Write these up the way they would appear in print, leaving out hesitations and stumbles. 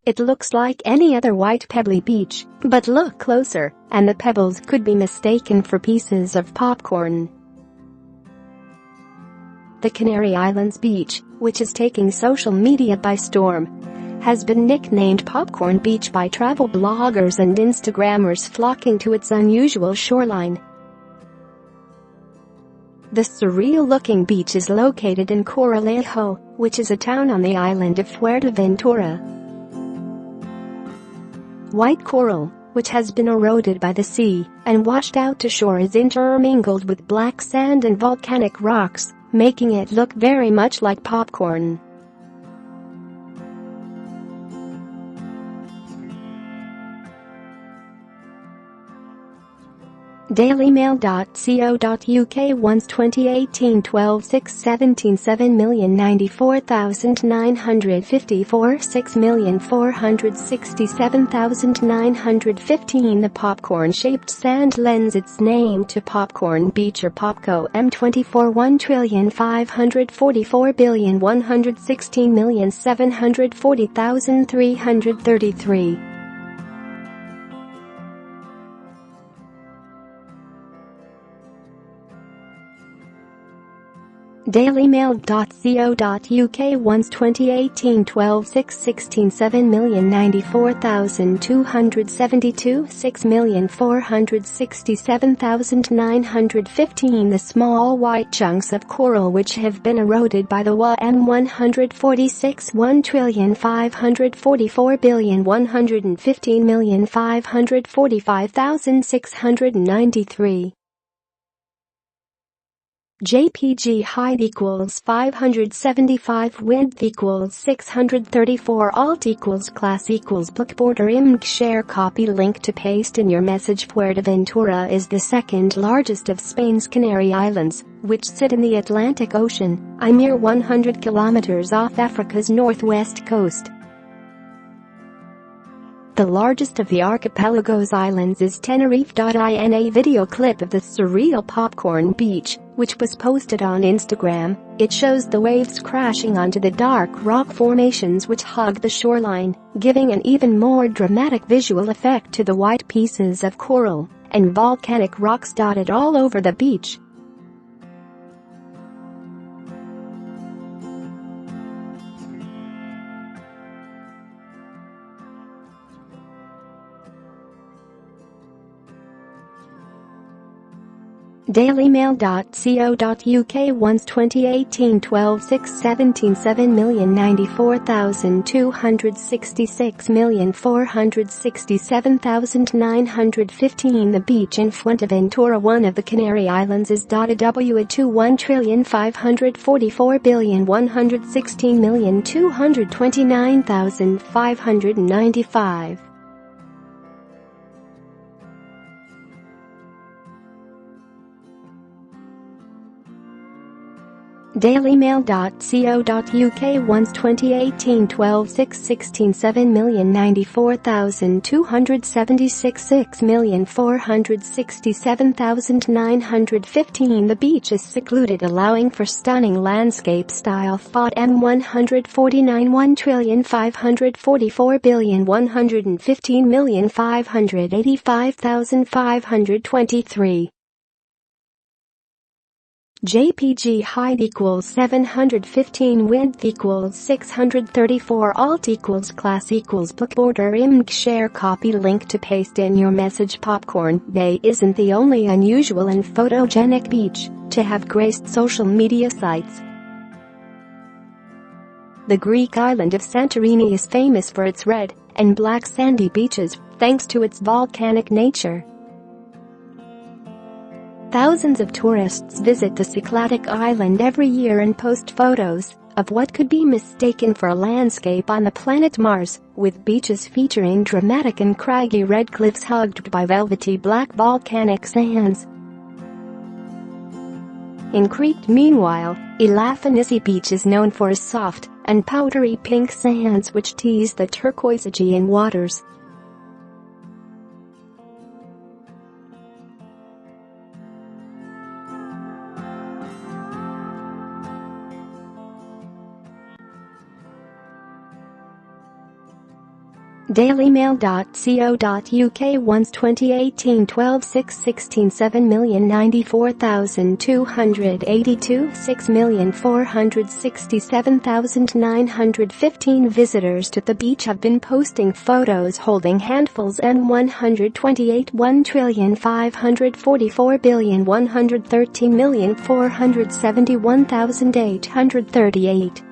It looks like any other white pebbly beach, but look closer, and the pebbles could be mistaken for pieces of popcorn. The Canary Islands beach, which is taking social media by storm, has been nicknamed Popcorn Beach by travel bloggers and Instagrammers flocking to its unusual shoreline. The surreal-looking beach is located in Coralejo, which is a town on the island of Fuerteventura. White coral, which has been eroded by the sea and washed out to shore, is intermingled with black sand and volcanic rocks, making it look very much like popcorn. dailymail.co.uk once 2018 12/6/17 7,094,954 6,467,915 The popcorn-shaped sand lends its name to Popcorn Beach or Popco M24 1,544,116,740,333 dailymail.co.uk once 2018 12/6/16 7,094,272 6,467,915 The small white chunks of coral which have been eroded by the M146 1,544,115,545,693 JPG height equals 575 width equals 634 alt equals class equals book border img share copy link to paste in your message. Fuerteventura is the second largest of Spain's Canary Islands, which sit in the Atlantic Ocean, a mere 100 kilometers off Africa's northwest coast. The largest of the archipelago's islands is Tenerife. In a video clip of the surreal Popcorn Beach, which was posted on Instagram, it shows the waves crashing onto the dark rock formations which hug the shoreline, giving an even more dramatic visual effect to the white pieces of coral and volcanic rocks dotted all over the beach. dailymail.co.uk once 2018 12/6/17 7,094,266 1,467,915 The beach in Fuerteventura, one of the Canary Islands, is dotted to 1,544,116,229,595. dailymail.co.uk once 2018 12/6/16 7,094,276 6,467,915 The beach is secluded, allowing for stunning landscape-style thought. M149 1,544,115,585,523 JPG height equals 715 width equals 634 alt equals class equals book border img share copy link to paste in your message. Popcorn Bay isn't the only unusual and photogenic beach to have graced social media sites. The Greek island of Santorini is famous for its red and black sandy beaches, thanks to its volcanic nature. Thousands of tourists visit the Cycladic island every year and post photos of what could be mistaken for a landscape on the planet Mars, with beaches featuring dramatic and craggy red cliffs hugged by velvety black volcanic sands. In Crete, meanwhile, Elafanisi Beach is known for its soft and powdery pink sands which tease the turquoise Aegean waters. Dailymail.co.uk once 2018 12 6 16 7,094,282 6,467,915 visitors to the beach have been posting photos holding handfuls and 128 1,544,113,471,838.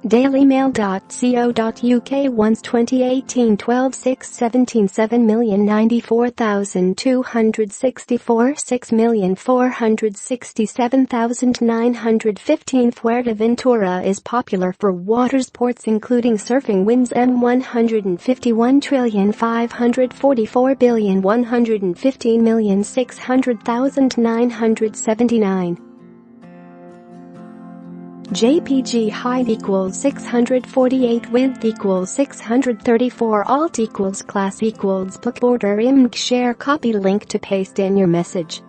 Dailymail.co.uk once 2018 12 6 17 7,094,264 6,467,915 Fuerteventura is popular for water sports including surfing, winds and 151,544,115,600,979. JPG height equals 648, width equals 634, alt equals class equals book, border img, share, copy link to paste in your message.